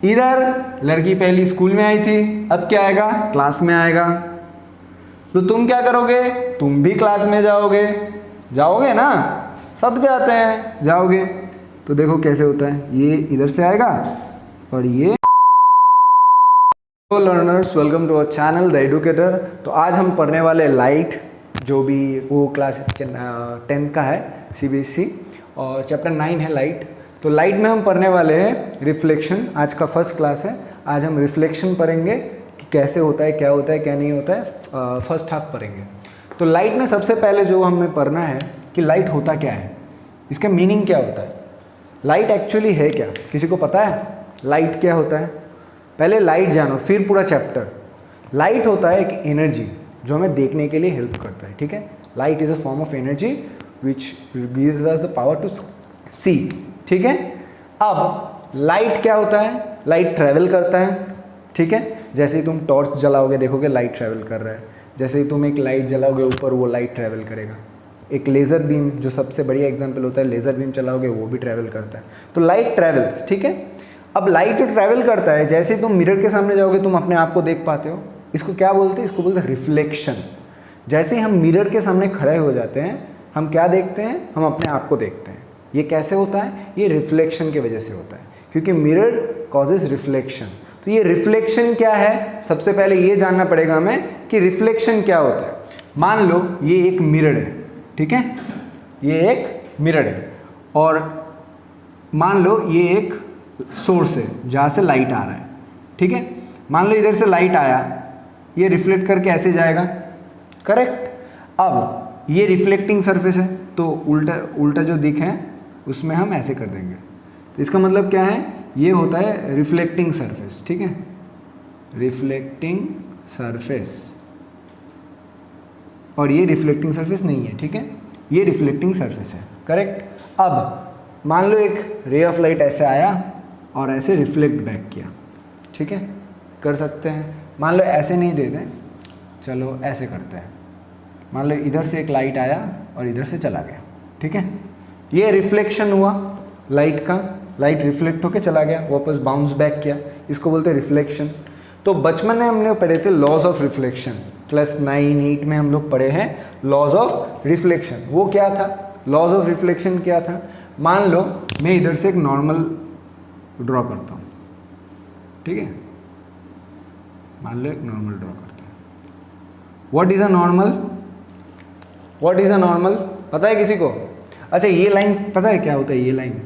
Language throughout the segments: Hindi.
इधर लड़की पहली स्कूल में आई थी, अब क्या आएगा, क्लास में आएगा। तो तुम क्या करोगे, तुम भी क्लास में जाओगे, जाओगे ना, सब जाते हैं, जाओगे। तो देखो कैसे होता है, ये इधर से आएगा और ये। Hello learners, welcome to our channel the educator. तो आज हम पढ़ने वाले लाइट, जो भी वो क्लास 10th का है CBSE और चैप्टर 9 है लाइट। तो लाइट में हम पढ़ने वाले हैं रिफ्लेक्शन। आज का फर्स्ट क्लास है। आज हम रिफ्लेक्शन पढ़ेंगे कि कैसे होता है, क्या होता है, क्या नहीं होता है। फर्स्ट हाफ पढ़ेंगे। तो लाइट में सबसे पहले जो हमें पढ़ना है कि लाइट होता क्या है, इसका मीनिंग क्या होता है, लाइट एक्चुअली है क्या, किसी को पता है लाइट क्या होता है? पहले लाइट जानो फिर पूरा चैप्टर। लाइट होता है एक एनर्जी जो हमें देखने के लिए हेल्प करता है, ठीक है। Light is a form of energy which gives us the power to see, ठीक है। अब लाइट क्या होता है, लाइट ट्रैवल करता है, ठीक है। जैसे ही तुम टॉर्च जलाओगे देखोगे लाइट ट्रैवल कर रहा है, जैसे ही तुम एक लाइट जलाओगे ऊपर वो लाइट ट्रैवल करेगा। एक लेज़र बीम जो सबसे बढ़िया एग्जांपल होता है, लेज़र बीम चलाओगे वो भी ट्रैवल करता है। तो लाइट ट्रैवल्स, ठीक है। अब लाइट जो ट्रैवल करता है, जैसे ही तुम मिरर के सामने जाओगे तुम अपने आप को देख पाते हो, इसको क्या बोलते हैं, इसको बोलते हैं रिफ्लेक्शन। जैसे ही हम मिरर के सामने खड़े हो जाते हैं, हम क्या देखते हैं, हम अपने आप को देखते हैं। ये कैसे होता है, ये रिफ्लेक्शन की वजह से होता है, क्योंकि मिरर कॉजेज रिफ्लेक्शन। तो ये रिफ्लेक्शन क्या है, सबसे पहले ये जानना पड़ेगा हमें कि रिफ्लेक्शन क्या होता है। मान लो ये एक मिरर है, ठीक है, ये एक मिरर है, और मान लो ये एक सोर्स है जहाँ से लाइट आ रहा है, ठीक है। मान लो इधर से लाइट आया, ये रिफ्लेक्ट करके ऐसे जाएगा, करेक्ट। अब ये रिफ्लेक्टिंग सरफेस है, तो उल्टा उल्टा जो दिखे उसमें हम ऐसे कर देंगे। तो इसका मतलब क्या है, ये होता है रिफ्लेक्टिंग सरफेस, ठीक है, रिफ्लेक्टिंग सरफेस। और ये रिफ्लेक्टिंग सरफेस नहीं है, ठीक है, ये रिफ्लेक्टिंग सरफेस है, करेक्ट। अब मान लो एक रे ऑफ लाइट ऐसे आया और ऐसे रिफ्लेक्ट बैक किया, ठीक है, कर सकते हैं। मान लो ऐसे नहीं दे दें, चलो ऐसे करते हैं। मान लो इधर से एक लाइट आया और इधर से चला गया, ठीक है, ये रिफ्लेक्शन हुआ लाइट का। लाइट रिफ्लेक्ट होके चला गया, वापस बाउंस बैक किया, इसको बोलते हैं रिफ्लेक्शन। तो बचपन में हमने पढ़े थे लॉज ऑफ रिफ्लेक्शन, क्लास 9-8 में हम लोग पढ़े हैं लॉज ऑफ रिफ्लेक्शन। वो क्या था, लॉज ऑफ रिफ्लेक्शन क्या था? मान लो मैं इधर से एक नॉर्मल ड्रॉ करता हूँ, ठीक है, मान लो एक नॉर्मल ड्रॉ करता हूँ। What is a normal, what is a normal, पता है किसी को? अच्छा, ये लाइन पता है क्या होता है, ये लाइन,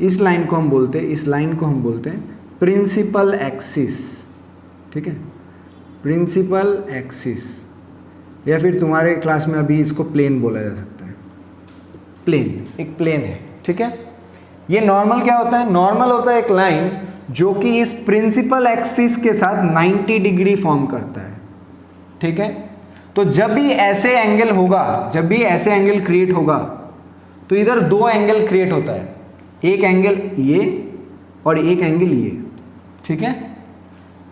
इस लाइन को हम बोलते हैं, इस लाइन को हम बोलते हैं प्रिंसिपल एक्सिस, ठीक है, प्रिंसिपल एक्सिस। या फिर तुम्हारे क्लास में अभी इसको प्लेन बोला जा सकता है, प्लेन, एक प्लेन है, ठीक है। ये नॉर्मल क्या होता है, नॉर्मल होता है एक लाइन जो कि इस प्रिंसिपल एक्सिस के साथ 90 डिग्री फॉर्म करता है, ठीक है। तो जब भी ऐसे एंगल होगा, जब भी ऐसे एंगल क्रिएट होगा, तो इधर दो एंगल क्रिएट होता है, एक एंगल ये और एक एंगल ये, ठीक है,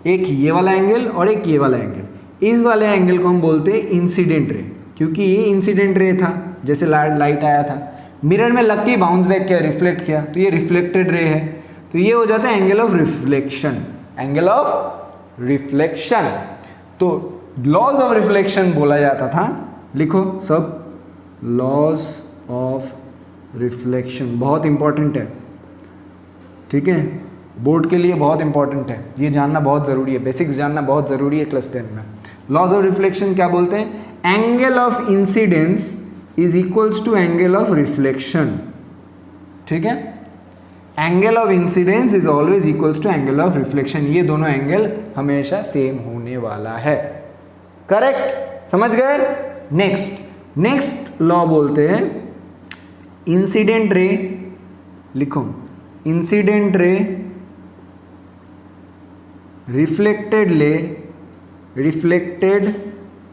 एक ये वाला एंगल और एक ये वाला एंगल। इस वाले एंगल को हम बोलते हैं इंसिडेंट रे, क्योंकि ये इंसिडेंट रे था, जैसे लाइट आया था, मिरर में लग के बाउंस बैक किया, रिफ्लेक्ट किया, तो ये रिफ्लेक्टेड रे है, तो ये हो जाता है angle of reflection, angle of reflection. तो लॉज ऑफ रिफ्लेक्शन बोला जाता था, लिखो सब, लॉज ऑफ रिफ्लेक्शन बहुत इंपॉर्टेंट है, ठीक है, बोर्ड के लिए बहुत इंपॉर्टेंट है, ये जानना बहुत ज़रूरी है, बेसिक्स जानना बहुत ज़रूरी है क्लास 10 में। लॉज ऑफ रिफ्लेक्शन क्या बोलते हैं, angle of incidence is equals to angle of reflection, ठीक है, angle of incidence is always equals to angle of reflection. ये दोनों एंगल हमेशा सेम होने वाला है, करेक्ट, समझ गए। नेक्स्ट लॉ बोलते हैं इंसिडेंट रे, लिखो incident ray, reflected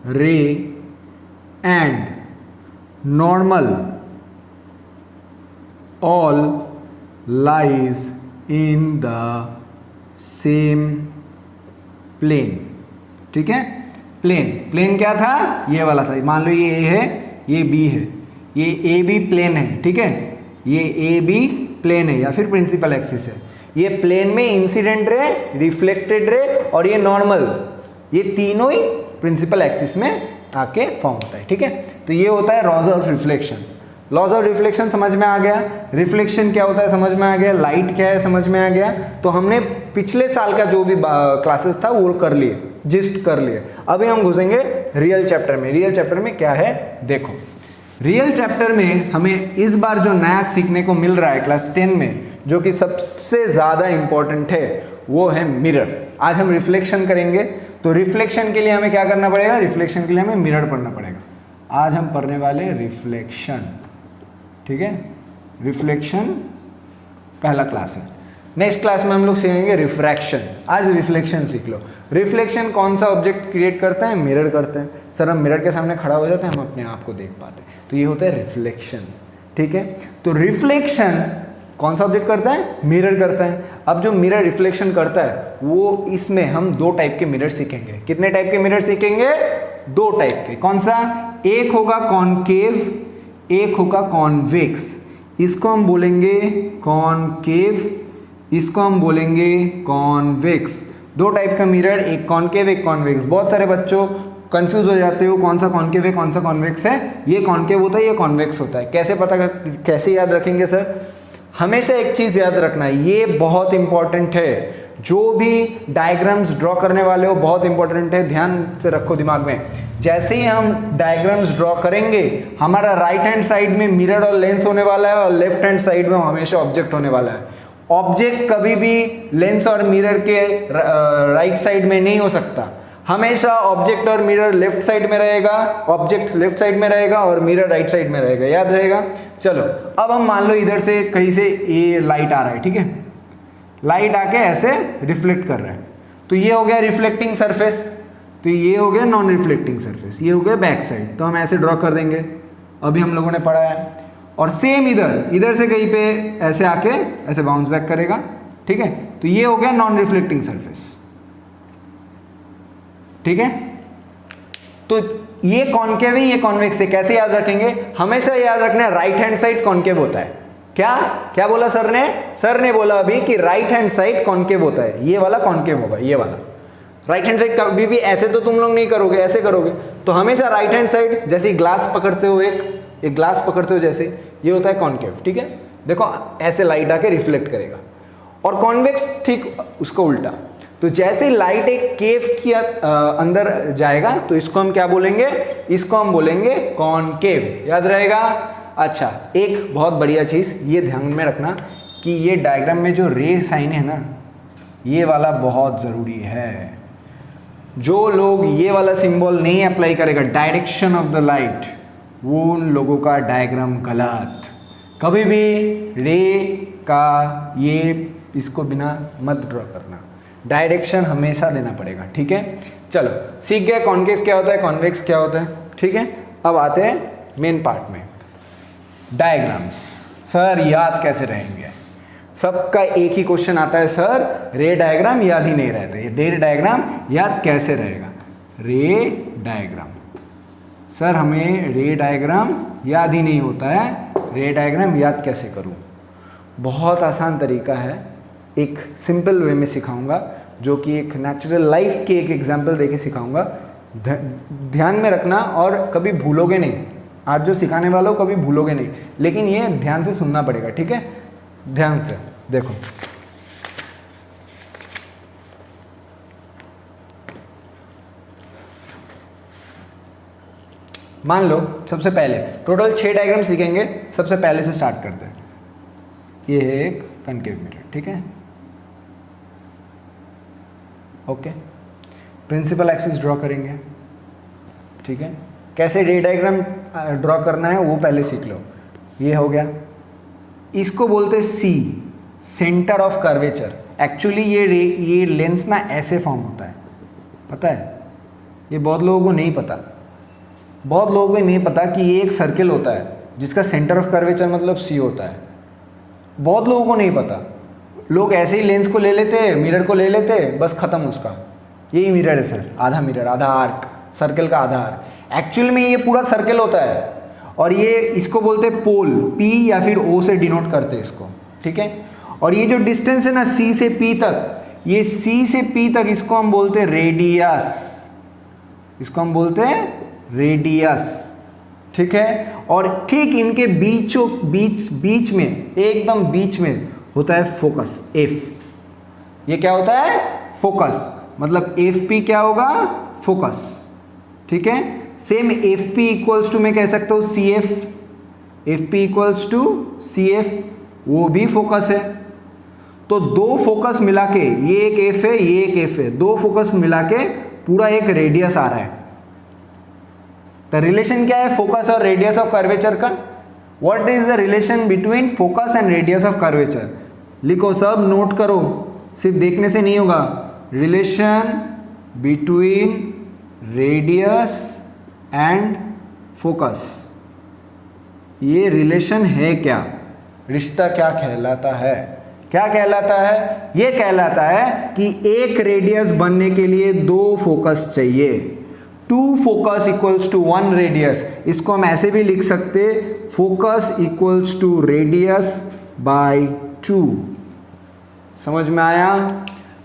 ray and normal all lies in the same plane, ठीक है। प्लेन क्या था, ये वाला था, मान लो ये ए है, ये बी है, ये ए बी प्लेन है, ठीक है, ये ए बी प्लेन है या फिर प्रिंसिपल एक्सिस है। ये प्लेन में इंसिडेंट रे, रिफ्लेक्टेड रे और ये नॉर्मल, ये तीनों ही प्रिंसिपल एक्सिस में आके फॉर्म होता है, ठीक है। तो ये होता है laws of reflection. Laws of reflection समझ में आ गया, रिफ्लेक्शन क्या होता है समझ में आ गया, लाइट क्या है समझ में आ गया। तो हमने पिछले साल का जो भी क्लासेस था वो कर लिए, जिस्ट कर लिए। अभी हम घुसेंगे रियल चैप्टर में। रियल चैप्टर में क्या है देखो, रियल चैप्टर में हमें इस बार जो नया सीखने को मिल रहा है क्लास 10 में, जो कि सबसे ज़्यादा इम्पॉर्टेंट है, वो है मिरर। आज हम रिफ्लेक्शन करेंगे, तो रिफ्लेक्शन के लिए हमें क्या करना पड़ेगा, रिफ्लेक्शन के लिए हमें मिरर पढ़ना पड़ेगा। आज हम पढ़ने वाले रिफ्लेक्शन, ठीक है। रिफ्लेक्शन पहला क्लास है। नेक्स्ट क्लास में हम लोग सीखेंगे रिफ्रैक्शन। आज रिफ्लेक्शन सीख लो। रिफ्लेक्शन कौन सा ऑब्जेक्ट क्रिएट करता है, मिरर करते हैं। सर हम मिरर के सामने खड़ा हो जाते हैं, हम अपने आप को देख पाते हैं, तो ये होता है रिफ्लेक्शन, ठीक है। तो रिफ्लेक्शन कौन सा ऑब्जेक्ट करता है, मिरर करता है। अब जो मिरर रिफ्लेक्शन करता है वो, इसमें हम दो टाइप के मिरर सीखेंगे। कितने टाइप के मिरर सीखेंगे, दो टाइप के। कौन सा, एक होगा कॉनकेव, एक होगा कॉन्वेक्स। इसको हम बोलेंगे कॉनकेव, इसको हम बोलेंगे कॉन्वेक्स। दो टाइप का मिरर, एक कॉनकेव एक कॉन्वेक्स। बहुत सारे बच्चों कंफ्यूज हो जाते हो कौन सा कॉनकेव है कौन सा कॉन्वेक्स है। ये कॉनकेव होता है, ये कॉन्वेक्स होता है। कैसे पता, कैसे याद रखेंगे सर, हमेशा एक चीज याद रखना है, ये बहुत इंपॉर्टेंट है। जो भी डायग्राम्स ड्रॉ करने वाले हो बहुत इंपॉर्टेंट है, ध्यान से रखो दिमाग में। जैसे ही हम डायग्राम्स ड्रॉ करेंगे, हमारा राइट हैंड साइड में मिरर और लेंस होने वाला है और लेफ्ट हैंड साइड में हमेशा ऑब्जेक्ट होने वाला है। ऑब्जेक्ट कभी भी लेंस और मिरर के राइट साइड में नहीं हो सकता। हमेशा ऑब्जेक्ट और मिरर लेफ्ट साइड में रहेगा, ऑब्जेक्ट लेफ्ट साइड में रहेगा और मिरर राइट साइड में रहेगा, याद रहेगा। चलो अब हम मान लो इधर से कहीं से ये लाइट आ रहा है, ठीक है। लाइट आके ऐसे रिफ्लेक्ट कर रहा है, तो ये हो गया रिफ्लेक्टिंग सरफेस, तो ये हो गया नॉन रिफ्लेक्टिंग सरफेस, ये हो गया बैक साइड। तो हम ऐसे ड्रॉ कर देंगे, अभी हम लोगों ने पढ़ा है। और सेम इधर से कहीं पे ऐसे आके ऐसे बाउंस बैक करेगा, ठीक है। तो ये हो गया नॉन रिफ्लेक्टिंग सरफेस, ठीक है। तो ये कॉनकेव है, ये कॉन्वेक्स है। कैसे याद रखेंगे, हमेशा याद रखना है राइट हैंड साइड कॉनकेव होता है। क्या क्या बोला सर ने, सर ने बोला अभी कि राइट हैंड साइड कॉनकेव होता है। ये वाला कॉनकेव होगा, ये वाला राइट हैंड साइड। कभी भी ऐसे तो तुम लोग नहीं करोगे, ऐसे करोगे। तो हमेशा राइट हैंड साइड, जैसे ग्लास पकड़ते हो, एक ग्लास पकड़ते हो जैसे, ये होता है कॉनकेव, ठीक है। देखो ऐसे लाइट आके रिफ्लेक्ट करेगा। और कॉन्वेक्स ठीक उसका उल्टा। तो जैसे लाइट एक केव की अंदर जाएगा, तो इसको हम क्या बोलेंगे, इसको हम बोलेंगे कॉनकेव, याद रहेगा। अच्छा, एक बहुत बढ़िया चीज़ ये ध्यान में रखना कि ये डायग्राम में जो रे साइन है ना, ये वाला बहुत ज़रूरी है। जो लोग ये वाला सिंबल नहीं अप्लाई करेगा, डायरेक्शन ऑफ द लाइट, वो उन लोगों का डायग्राम गलत। कभी भी रे का ये इसको बिना मत ड्रॉ करना, डायरेक्शन हमेशा देना पड़ेगा, ठीक है। चलो सीख गए कॉनकेव क्या होता है, कॉन्वेक्स क्या होता है, ठीक है। अब आते हैं मेन पार्ट में, डायग्राम्स। सर याद कैसे रहेंगे, सबका एक ही क्वेश्चन आता है, सर रे डायग्राम याद ही नहीं रहते, रे डायग्राम याद कैसे रहेगा। रे डायग्राम, सर हमें रे डायग्राम याद ही नहीं होता है, रे डायग्राम याद कैसे करूं। बहुत आसान तरीका है, एक सिंपल वे में सिखाऊंगा, जो कि एक नेचुरल लाइफ के एक एग्जांपल देके सिखाऊंगा। ध्यान में रखना और कभी भूलोगे नहीं। आज जो सिखाने वाला हो कभी भूलोगे नहीं, लेकिन ये ध्यान से सुनना पड़ेगा, ठीक है। ध्यान से देखो, मान लो सबसे पहले टोटल 6 डायग्राम सीखेंगे। सबसे पहले से स्टार्ट करते हैं। ये है एक कनकेव मिरर, ठीक है, ओके। प्रिंसिपल एक्सिस ड्रॉ करेंगे, ठीक है। कैसे रे डायग्राम ड्रॉ करना है वो पहले सीख लो। ये हो गया, इसको बोलते हैं सी, सेंटर ऑफ कर्वेचर। एक्चुअली ये लेंस ना ऐसे फॉर्म होता है, पता है। ये बहुत लोगों को नहीं पता, बहुत लोगों को नहीं पता कि ये एक सर्किल होता है जिसका सेंटर ऑफ कर्वेचर मतलब सी होता है। बहुत लोगों को नहीं पता। लोग ऐसे ही लेंस को ले लेते, मिरर को ले लेते, बस खत्म उसका। यही मिरर है सर, आधा मिरर आधा आर्क, सर्कल का आधा आर्क। एक्चुअल में ये पूरा सर्कल होता है और ये इसको बोलते हैं पोल, पी या फिर ओ से डिनोट करते हैं इसको, ठीक है। और ये जो डिस्टेंस है ना C से P तक, ये C से P तक इसको हम बोलते हैं रेडियस, इसको हम बोलते हैं रेडियस, ठीक है। और ठीक इनके बीच में, एकदम बीच में होता है फोकस F। ये क्या होता है? फोकस, मतलब FP क्या होगा? फोकस, ठीक है। सेम FP इक्वल्स टू मैं कह सकता हूँ CF, FP equals to CF, वो भी फोकस है। तो दो फोकस मिला के, ये एक F है, ये एक F है, दो फोकस मिला के पूरा एक रेडियस आ रहा है। तो रिलेशन क्या है फोकस और रेडियस ऑफ कर्वेचर का? What is the relation between focus and radius of curvature? लिखो सब, नोट करो, सिर्फ देखने से नहीं होगा। Relation between radius and focus, ये रिलेशन है क्या? रिश्ता क्या कहलाता है? क्या कहलाता है? ये कहलाता है कि एक रेडियस बनने के लिए दो फोकस चाहिए। Two focus equals to one radius. इसको हम ऐसे भी लिख सकते, focus equals to radius by 2। समझ में आया?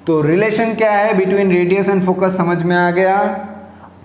तो रिलेशन क्या है बिटवीन रेडियस एंड फोकस समझ में आ गया।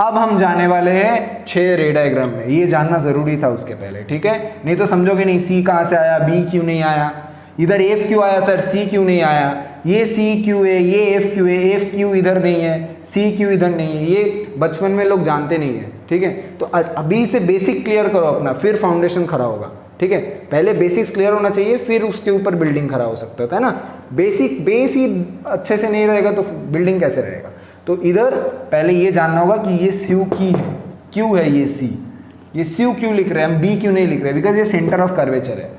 अब हम जाने वाले हैं 6 रे डायग्राम में। ये जानना जरूरी था उसके पहले, ठीक है? नहीं तो समझोगे नहीं सी कहाँ से आया, बी क्यों नहीं आया, इधर एफ क्यों आया सर, सी क्यों नहीं आया, ये सी क्यों है, ये एफ क्यों है, एफ क्यों इधर नहीं है, सी क्यों इधर नहीं है। ये बचपन में लोग जानते नहीं है, ठीक है? तो अभी से बेसिक क्लियर करो अपना, फिर फाउंडेशन खड़ा होगा, ठीक है? पहले बेसिक्स क्लियर होना चाहिए, फिर उसके ऊपर बिल्डिंग खड़ा हो सकता है ना। बेस ही अच्छे से नहीं रहेगा तो बिल्डिंग कैसे रहेगा? तो इधर पहले ये जानना होगा कि ये स्यू की है, क्यों है ये सी, ये स्यू क्यों लिख रहे हैं हम, बी क्यों नहीं लिख रहे? बिकॉज ये सेंटर ऑफ कर्वेचर है,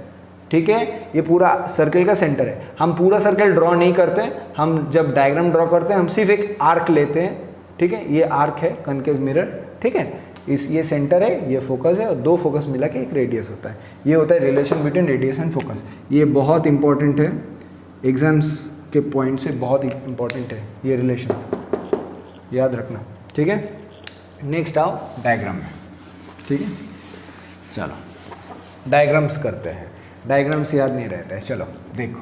ठीक है? ये पूरा सर्कल का सेंटर है। हम पूरा सर्कल ड्रॉ नहीं करते, हम जब डायग्राम ड्रॉ करते हैं हम सिर्फ एक आर्क लेते हैं, ठीक है? ये आर्क है कनकेव मिरर, ठीक है? ये सेंटर है, ये फोकस है, और दो फोकस मिला के एक रेडियस होता है। ये होता है relation between radius and focus. ये बहुत इंपॉर्टेंट है, एग्जाम्स के पॉइंट से बहुत इंपॉर्टेंट है ये रिलेशन, याद रखना, ठीक है? नेक्स्ट आओ डायग्राम में, ठीक है? चलो डायग्राम्स करते हैं। डायग्राम्स याद नहीं रहता है, चलो देखो,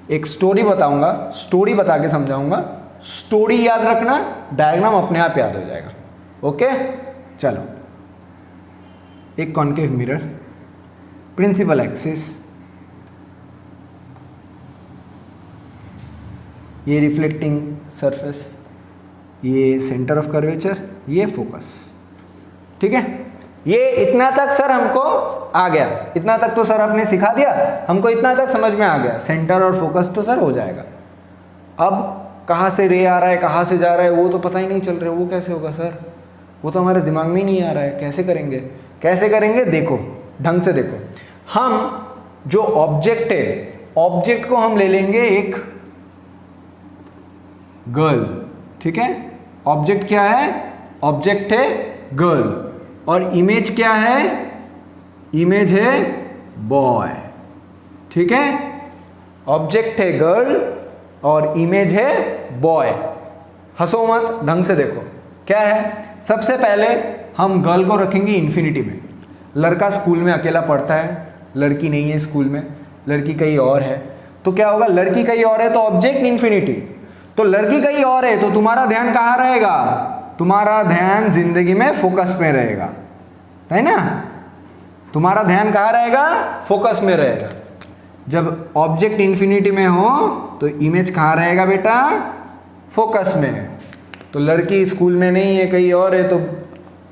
एक स्टोरी बताऊंगा, स्टोरी बता के समझाऊंगा, स्टोरी याद रखना, डायग्राम अपने आप याद हो जाएगा, ओके? चलो, एक कॉन्केव मिरर, प्रिंसिपल एक्सिस, ये रिफ्लेक्टिंग सरफेस, ये सेंटर ऑफ कर्वेचर, ये फोकस, ठीक है? ये इतना तक सर हमको आ गया, इतना तक तो सर आपने सिखा दिया, हमको इतना तक समझ में आ गया। सेंटर और फोकस तो सर हो जाएगा। अब कहाँ से रे आ रहा है, कहाँ से जा रहा है, वो तो पता ही नहीं चल रहा है, वो कैसे होगा सर? वो तो हमारे दिमाग में ही नहीं आ रहा है, कैसे करेंगे? कैसे करेंगे? देखो, ढंग से देखो। हम जो ऑब्जेक्ट है, ऑब्जेक्ट को हम ले लेंगे एक गर्ल, ठीक है? ऑब्जेक्ट क्या है? ऑब्जेक्ट है गर्ल, और इमेज क्या है? इमेज है बॉय, ठीक है? ऑब्जेक्ट है गर्ल और इमेज है बॉय। हंसो मत, ढंग से देखो क्या है। सबसे पहले हम गर्ल को रखेंगे इन्फिनिटी में। लड़का स्कूल में अकेला पढ़ता है, लड़की नहीं है स्कूल में, लड़की कहीं और है, तो क्या होगा? लड़की कहीं और है तो ऑब्जेक्ट इन्फिनिटी, तो लड़की कहीं और है तो तुम्हारा ध्यान कहाँ रहेगा? तुम्हारा ध्यान जिंदगी में फोकस में रहेगा, है ना? तुम्हारा ध्यान कहाँ रहेगा? फोकस में रहेगा। जब ऑब्जेक्ट इन्फिनिटी में हो तो इमेज कहाँ रहेगा बेटा? फोकस में। तो लड़की स्कूल में नहीं है, कहीं और है, तो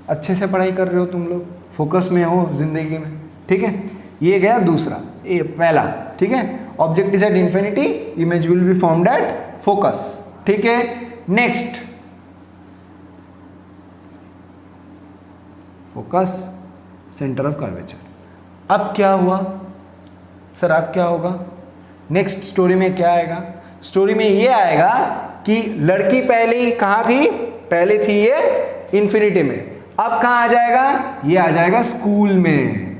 अच्छे से पढ़ाई कर रहे हो तुम लोग, फोकस में हो जिंदगी में, ठीक है? ये गया दूसरा, ये पहला, ठीक है? Object is at infinity, image will be formed at focus, ठीक है? Next, focus, centre of curvature. अब क्या हुआ सर? अब क्या होगा? नेक्स्ट स्टोरी में क्या आएगा? स्टोरी में ये आएगा कि लड़की पहले ही कहाँ थी? पहले थी ये इन्फिनिटी में, अब कहाँ आ जाएगा? ये आ जाएगा स्कूल में।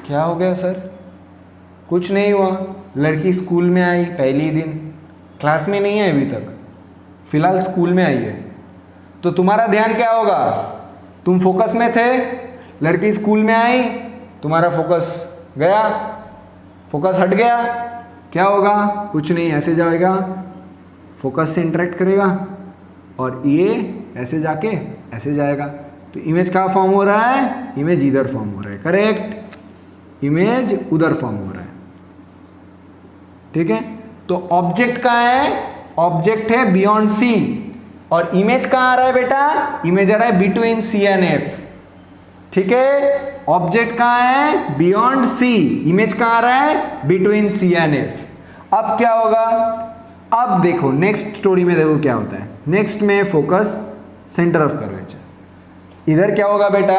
क्या हो गया सर? कुछ नहीं हुआ, लड़की स्कूल में आई पहली दिन, क्लास में नहीं है अभी तक, फिलहाल स्कूल में आई है। तो तुम्हारा ध्यान क्या होगा? तुम फोकस में थे, लड़की स्कूल में आई, तुम्हारा फोकस गया, फोकस हट गया, क्या होगा, कुछ नहीं, ऐसे जाएगा, फोकस से इंटरेक्ट करेगा और ये ऐसे जाके ऐसे जाएगा। तो इमेज कहाँ फॉर्म हो रहा है, इमेज इधर फॉर्म हो रहा है, करेक्ट, इमेज उधर फॉर्म हो रहा है, ठीक है। तो ऑब्जेक्ट कहाँ है, ऑब्जेक्ट है बियॉन्ड सी, और इमेज कहाँ आ रहा है बेटा, इमेज आ रहा है बिटवीन सी एंड एफ, ठीक है। ऑब्जेक्ट कहाँ है, बियॉन्ड सी, इमेज कहाँ आ रहा है, बिटवीन सी एंड एफ। अब क्या होगा, अब देखो नेक्स्ट स्टोरी में देखो क्या होता है। नेक्स्ट में फोकस सेंटर ऑफ कर्वेचर, इधर क्या होगा बेटा,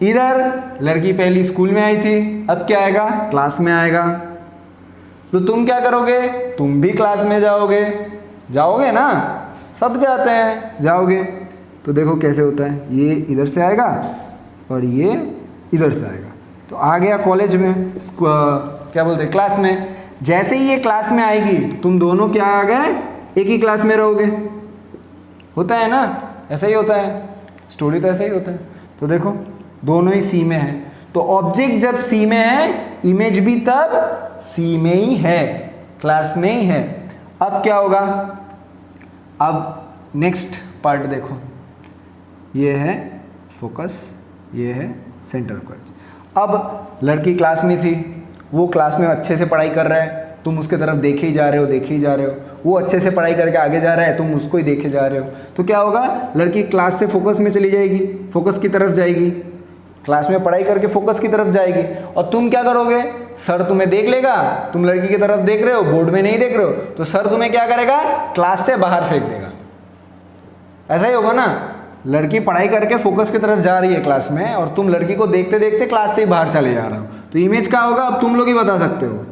इधर लड़की पहली स्कूल में आई थी, अब क्या आएगा, क्लास में आएगा। तो तुम क्या करोगे, तुम भी क्लास में जाओगे, जाओगे ना, सब जाते हैं, जाओगे। तो देखो कैसे होता है, ये इधर से आएगा और ये इधर से आएगा, तो आ गया कॉलेज में, क्या बोलते हैं, क्लास में। जैसे ही ये क्लास में आएगी, तुम दोनों क्या आ गए, एक ही क्लास में रहोगे, होता है ना, ऐसा ही होता है, स्टोरी तो ऐसा ही होता है। तो देखो दोनों ही सी में है, तो ऑब्जेक्ट जब सी में है, इमेज भी तब सी में ही है, क्लास में ही है। अब क्या होगा, अब नेक्स्ट पार्ट देखो, ये है फोकस, ये है सेंटर ऑफ कर्वेचर। अब लड़की क्लास में थी, वो क्लास में अच्छे से पढ़ाई कर रहा है, तुम उसके तरफ देखे ही जा रहे हो, देखे ही जा रहे हो, वो अच्छे से पढ़ाई करके आगे जा रहा है, तुम उसको ही देखे जा रहे हो। तो क्या होगा, लड़की क्लास से फोकस में चली जाएगी, फोकस की तरफ जाएगी, क्लास में पढ़ाई करके फोकस की तरफ जाएगी, और तुम क्या करोगे, सर तुम्हें देख लेगा, तुम लड़की की तरफ देख रहे हो, बोर्ड में नहीं देख रहे हो, तो सर तुम्हें क्या करेगा, क्लास से बाहर फेंक देगा। ऐसा ही होगा ना, लड़की पढ़ाई करके फोकस की तरफ जा रही है क्लास में, और तुम लड़की को देखते देखते क्लास से ही बाहर चले जा रहे हो, तो इमेज क्या होगा, अब तुम लोग ही बता सकते हो,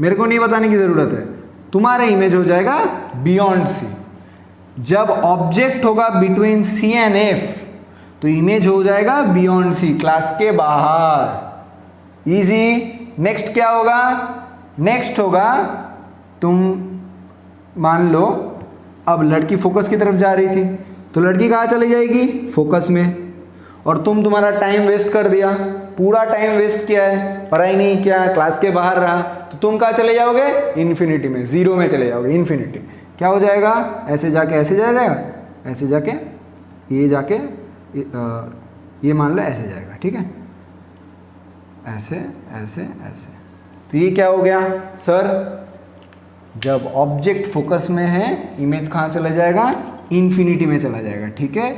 मेरे को नहीं बताने की ज़रूरत है, तुम्हारा इमेज हो जाएगा बियॉन्ड सी। जब ऑब्जेक्ट होगा बिटवीन सी एंड एफ, तो इमेज हो जाएगा बियॉन्ड सी, क्लास के बाहर, इजी। नेक्स्ट क्या होगा, नेक्स्ट होगा, तुम मान लो अब लड़की फोकस की तरफ जा रही थी, तो लड़की कहाँ चली जाएगी, फोकस में, और तुम्हारा टाइम वेस्ट कर दिया, पूरा टाइम वेस्ट किया है, पढ़ाई नहीं किया, क्लास के बाहर रहा, तो तुम कहाँ चले जाओगे, इन्फिनिटी में, जीरो में चले जाओगे, इन्फिनिटी। क्या हो जाएगा, ऐसे जाके ऐसे जाएगा, ऐसे जाके ये जाके ये मान लो ऐसे जाएगा, ठीक है, ऐसे ऐसे ऐसे। तो ये क्या हो गया सर, जब ऑब्जेक्ट फोकस में है, इमेज कहाँ चला जाएगा, इन्फिनिटी में चला जाएगा, ठीक है।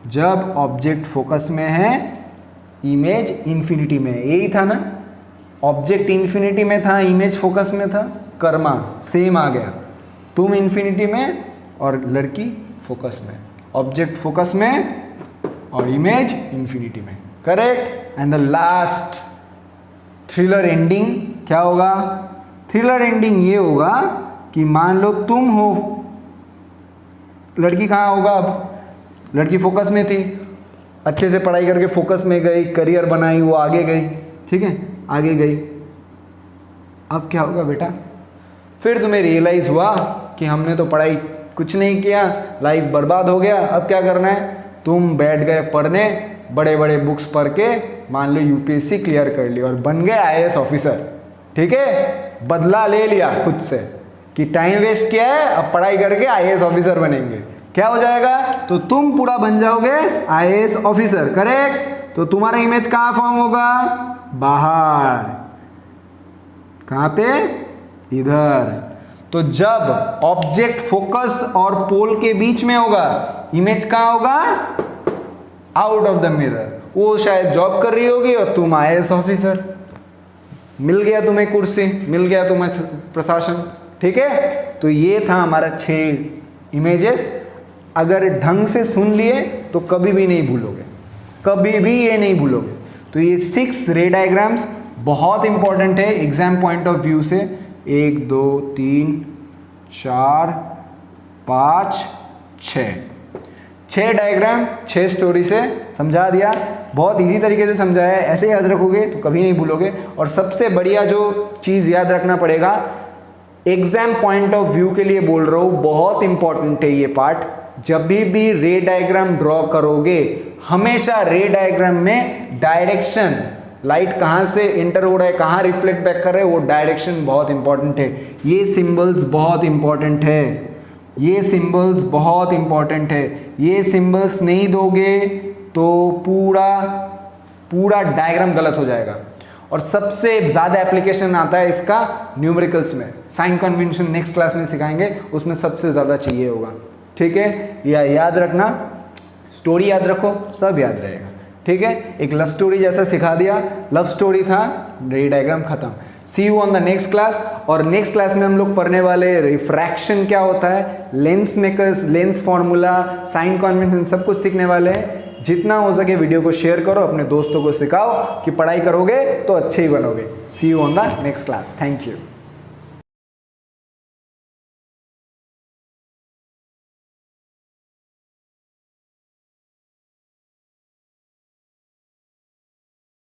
जब ऑब्जेक्ट फोकस में है, इमेज इन्फिनिटी में, यही था ना, ऑब्जेक्ट इन्फिनिटी में था, इमेज फोकस में था, कर्मा सेम आ गया, तुम इन्फिनिटी में और लड़की फोकस में, ऑब्जेक्ट फोकस में और इमेज इन्फिनिटी में, correct. And the last thriller ending क्या होगा, थ्रिलर एंडिंग ये होगा कि मान लो तुम हो, लड़की कहाँ होगा, अब लड़की फोकस में थी, अच्छे से पढ़ाई करके फोकस में गई, करियर बनाई, वो आगे गई, ठीक है, आगे गई। अब क्या होगा बेटा, फिर तुम्हें रियलाइज हुआ कि हमने तो पढ़ाई कुछ नहीं किया, लाइफ बर्बाद हो गया, अब क्या करना है, तुम बैठ गए पढ़ने, बड़े बड़े बुक्स पढ़ के मान लो यूपीएससी क्लियर कर ली और बन गए आईएएस ऑफिसर, ठीक है, बदला ले लिया खुद से कि टाइम वेस्ट किया है, अब पढ़ाई करके आईएएस ऑफिसर बनेंगे, क्या हो जाएगा, तो तुम पूरा बन जाओगे आईएएस ऑफिसर, करेक्ट। तो तुम्हारा इमेज कहाँ फॉर्म होगा, बाहर, कहाँ पे, इधर। तो जब ऑब्जेक्ट फोकस और पोल के बीच में होगा, इमेज कहाँ होगा, आउट ऑफ द मिरर, वो शायद जॉब कर रही होगी और तुम आईएएस ऑफिसर, मिल गया तुम्हें कुर्सी, मिल गया तुम्हें प्रशासन, ठीक है। तो ये था हमारा 6 इमेजेस, अगर ढंग से सुन लिए तो कभी भी नहीं भूलोगे, कभी भी ये नहीं भूलोगे। तो ये 6 रे डायग्राम्स बहुत इंपॉर्टेंट है एग्जाम पॉइंट ऑफ व्यू से। 1 2 3 4 5 6 डायग्राम 6 स्टोरी से समझा दिया, बहुत इजी तरीके से समझाया है, ऐसे याद रखोगे तो कभी नहीं भूलोगे। और सबसे बढ़िया जो चीज़ याद रखना पड़ेगा, एग्जाम पॉइंट ऑफ व्यू के लिए बोल रहा हूँ, बहुत इंपॉर्टेंट है ये पार्ट। जब भी रे डायग्राम ड्रॉ करोगे, हमेशा रे डायग्राम में डायरेक्शन लाइट कहाँ से इंटर हो रहा है, कहाँ रिफ्लेक्ट बैक कर रहे हैं, वो डायरेक्शन बहुत इंपॉर्टेंट है। ये सिंबल्स बहुत इंपॉर्टेंट है, ये सिंबल्स बहुत इंपॉर्टेंट है। ये सिंबल्स नहीं दोगे तो पूरा डायग्राम गलत हो जाएगा। और सबसे ज़्यादा एप्लीकेशन आता है इसका न्यूमेरिकल्स में। साइन कन्वेंशन नेक्स्ट क्लास में सिखाएंगे, उसमें सबसे ज़्यादा चाहिए होगा। ठीक है, या याद रखना, स्टोरी याद रखो, सब याद रहेगा। ठीक है, एक लव स्टोरी जैसा सिखा दिया, लव स्टोरी था, रे डायग्राम खत्म। See you on the next class. और नेक्स्ट क्लास में हम लोग पढ़ने वाले रिफ्रैक्शन क्या होता है, lens makers, lens formula, sign convention, सब कुछ सीखने वाले हैं। जितना हो सके वीडियो को शेयर करो, अपने दोस्तों को सिखाओ कि पढ़ाई करोगे तो अच्छे ही बनोगे। See you on the next class. Thank you.